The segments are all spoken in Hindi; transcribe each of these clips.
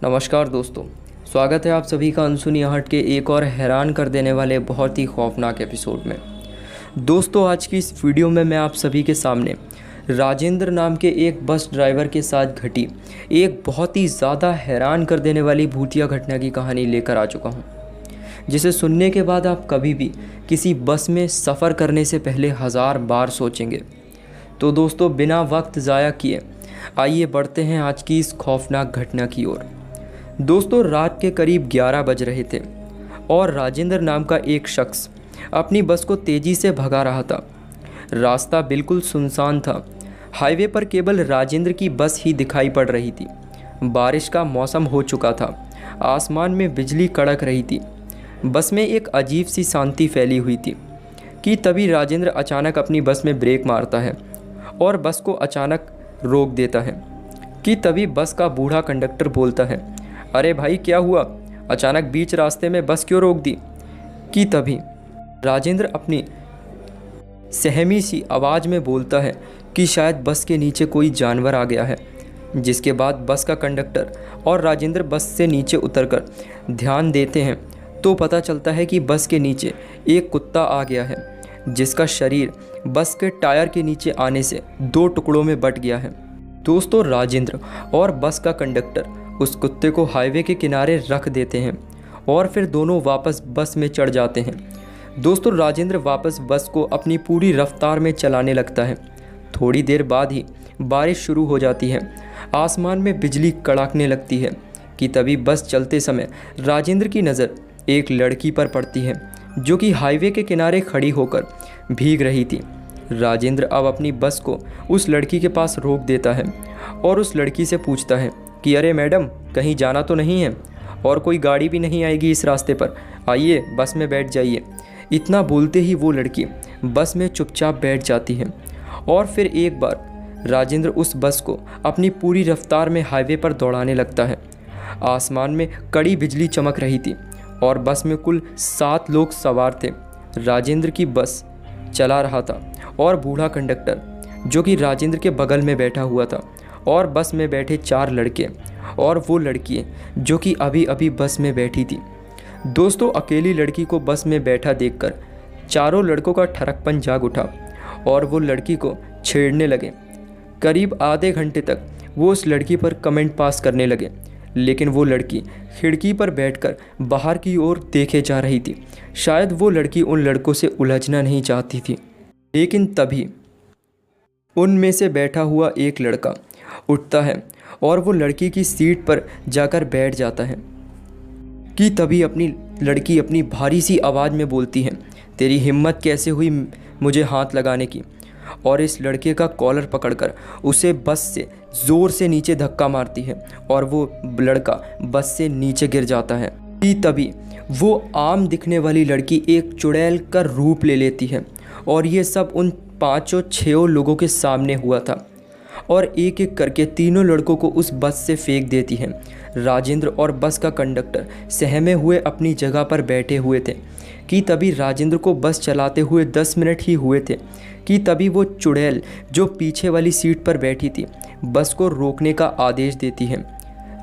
नमस्कार दोस्तों, स्वागत है आप सभी का अनसुनी आहट के एक और हैरान कर देने वाले बहुत ही खौफनाक एपिसोड में। दोस्तों, आज की इस वीडियो में मैं आप सभी के सामने राजेंद्र नाम के एक बस ड्राइवर के साथ घटी एक बहुत ही ज़्यादा हैरान कर देने वाली भूतिया घटना की कहानी लेकर आ चुका हूँ, जिसे सुनने के बाद आप कभी भी किसी बस में सफ़र करने से पहले 1000 बार सोचेंगे। तो दोस्तों, बिना वक्त ज़ाया किए आइए बढ़ते हैं आज की इस खौफनाक घटना की ओर। दोस्तों, रात के करीब 11 बज रहे थे और राजेंद्र नाम का एक शख्स अपनी बस को तेज़ी से भगा रहा था। रास्ता बिल्कुल सुनसान था। हाईवे पर केवल राजेंद्र की बस ही दिखाई पड़ रही थी। बारिश का मौसम हो चुका था। आसमान में बिजली कड़क रही थी। बस में एक अजीब सी शांति फैली हुई थी कि तभी राजेंद्र अचानक अपनी बस में ब्रेक मारता है और बस को अचानक रोक देता है। कि तभी बस का बूढ़ा कंडक्टर बोलता है, अरे भाई, क्या हुआ? अचानक बीच रास्ते में बस क्यों रोक दी? कि तभी राजेंद्र अपनी सहमी सी आवाज़ में बोलता है कि शायद बस के नीचे कोई जानवर आ गया है। जिसके बाद बस का कंडक्टर और राजेंद्र बस से नीचे उतरकर ध्यान देते हैं तो पता चलता है कि बस के नीचे एक कुत्ता आ गया है, जिसका शरीर बस के टायर के नीचे आने से 2 टुकड़ों में बट गया है। दोस्तों, राजेंद्र और बस का कंडक्टर उस कुत्ते को हाईवे के किनारे रख देते हैं और फिर दोनों वापस बस में चढ़ जाते हैं। दोस्तों, राजेंद्र वापस बस को अपनी पूरी रफ्तार में चलाने लगता है। थोड़ी देर बाद ही बारिश शुरू हो जाती है। आसमान में बिजली कड़कने लगती है कि तभी बस चलते समय राजेंद्र की नज़र एक लड़की पर पड़ती है, जो कि हाईवे के किनारे खड़ी होकर भीग रही थी। राजेंद्र अब अपनी बस को उस लड़की के पास रोक देता है और उस लड़की से पूछता है कि अरे मैडम, कहीं जाना तो नहीं है और कोई गाड़ी भी नहीं आएगी इस रास्ते पर, आइए बस में बैठ जाइए। इतना बोलते ही वो लड़की बस में चुपचाप बैठ जाती है और फिर एक बार राजेंद्र उस बस को अपनी पूरी रफ्तार में हाईवे पर दौड़ाने लगता है। आसमान में कड़ी बिजली चमक रही थी और बस में कुल 7 लोग सवार थे। राजेंद्र की बस चला रहा था और बूढ़ा कंडक्टर, जो कि राजेंद्र के बगल में बैठा हुआ था, और बस में बैठे 4 लड़के और वो लड़की जो कि अभी अभी बस में बैठी थी। दोस्तों, अकेली लड़की को बस में बैठा देखकर चारों लड़कों का ठरकपन जाग उठा और वो लड़की को छेड़ने लगे। करीब आधे घंटे तक वो उस लड़की पर कमेंट पास करने लगे, लेकिन वो लड़की खिड़की पर बैठकर बाहर की ओर देखे जा रही थी। शायद वो लड़की उन लड़कों से उलझना नहीं चाहती थी। लेकिन तभी उनमें से बैठा हुआ एक लड़का उठता है और वो लड़की की सीट पर जाकर बैठ जाता है। कि तभी अपनी लड़की अपनी भारी सी आवाज़ में बोलती है, तेरी हिम्मत कैसे हुई मुझे हाथ लगाने की? और इस लड़के का कॉलर पकड़कर उसे बस से ज़ोर से नीचे धक्का मारती है और वो लड़का बस से नीचे गिर जाता है। कि तभी वो आम दिखने वाली लड़की एक चुड़ैल का रूप ले लेती है और ये सब उन 5-6 लोगों के सामने हुआ था और एक एक करके तीनों लड़कों को उस बस से फेंक देती है। राजेंद्र और बस का कंडक्टर सहमे हुए अपनी जगह पर बैठे हुए थे। कि तभी राजेंद्र को बस चलाते हुए 10 मिनट ही हुए थे कि तभी वो चुड़ैल जो पीछे वाली सीट पर बैठी थी बस को रोकने का आदेश देती है।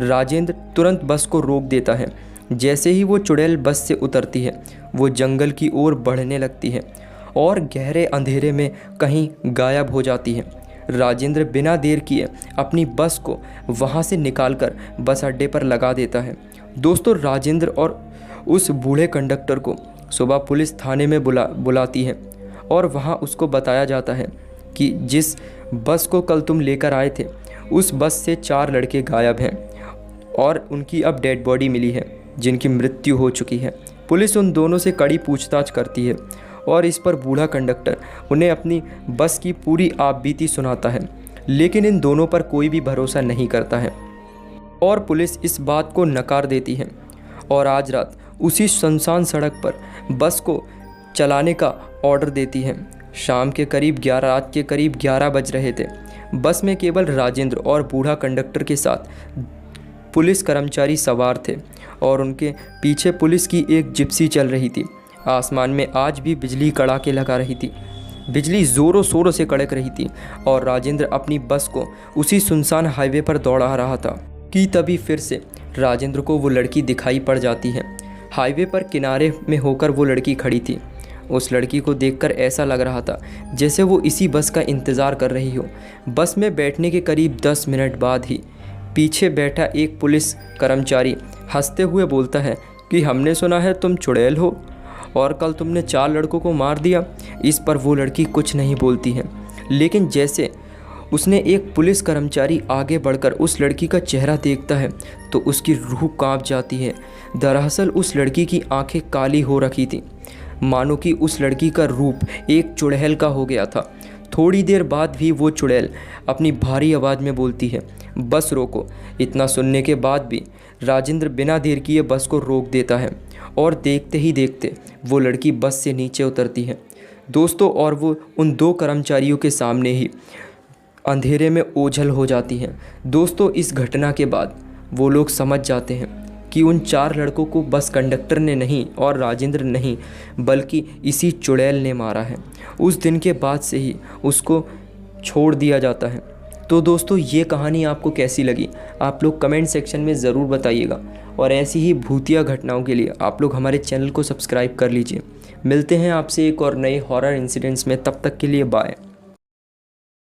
राजेंद्र तुरंत बस को रोक देता है। जैसे ही वो चुड़ैल बस से उतरती है, वो जंगल की ओर बढ़ने लगती है और गहरे अंधेरे में कहीं गायब हो जाती है। राजेंद्र बिना देर किए अपनी बस को वहां से निकालकर बस अड्डे पर लगा देता है। दोस्तों, राजेंद्र और उस बूढ़े कंडक्टर को सुबह पुलिस थाने में बुलाती है और वहां उसको बताया जाता है कि जिस बस को कल तुम लेकर आए थे उस बस से 4 लड़के गायब हैं और उनकी अब डेड बॉडी मिली है, जिनकी मृत्यु हो चुकी है। पुलिस उन दोनों से कड़ी पूछताछ करती है और इस पर बूढ़ा कंडक्टर उन्हें अपनी बस की पूरी आपबीती सुनाता है, लेकिन इन दोनों पर कोई भी भरोसा नहीं करता है और पुलिस इस बात को नकार देती है और आज रात उसी सुनसान सड़क पर बस को चलाने का ऑर्डर देती है। शाम के करीब 11 बज रहे थे। बस में केवल राजेंद्र और बूढ़ा कंडक्टर के साथ पुलिस कर्मचारी सवार थे और उनके पीछे पुलिस की एक जिप्सी चल रही थी। आसमान में आज भी बिजली कड़ाके लगा रही थी। बिजली ज़ोरों शोरों से कड़क रही थी और राजेंद्र अपनी बस को उसी सुनसान हाईवे पर दौड़ा रहा था। कि तभी फिर से राजेंद्र को वो लड़की दिखाई पड़ जाती है। हाईवे पर किनारे में होकर वो लड़की खड़ी थी। उस लड़की को देखकर ऐसा लग रहा था जैसे वो इसी बस का इंतज़ार कर रही हो। बस में बैठने के करीब 10 मिनट बाद ही पीछे बैठा एक पुलिस कर्मचारी हंसते हुए बोलता है कि हमने सुना है तुम चुड़ैल हो और कल तुमने 4 लड़कों को मार दिया। इस पर वो लड़की कुछ नहीं बोलती है, लेकिन जैसे उसने एक पुलिस कर्मचारी आगे बढ़कर उस लड़की का चेहरा देखता है तो उसकी रूह कांप जाती है। दरअसल उस लड़की की आंखें काली हो रखी थी, मानो कि उस लड़की का रूप एक चुड़ैल का हो गया था। थोड़ी देर बाद भी वो चुड़ैल अपनी भारी आवाज़ में बोलती है, बस रोको। इतना सुनने के बाद भी राजेंद्र बिना देर किए बस को रोक देता है और देखते ही देखते वो लड़की बस से नीचे उतरती है दोस्तों, और वो उन 2 कर्मचारियों के सामने ही अंधेरे में ओझल हो जाती हैं। दोस्तों, इस घटना के बाद वो लोग समझ जाते हैं कि उन 4 लड़कों को बस कंडक्टर ने नहीं और राजेंद्र नहीं बल्कि इसी चुड़ैल ने मारा है। उस दिन के बाद से ही उसको छोड़ दिया जाता है। तो दोस्तों, ये कहानी आपको कैसी लगी आप लोग कमेंट सेक्शन में ज़रूर बताइएगा, और ऐसी ही भूतिया घटनाओं के लिए आप लोग हमारे चैनल को सब्सक्राइब कर लीजिए। मिलते हैं आपसे एक और नए हॉरर इंसिडेंट्स में, तब तक के लिए बाय।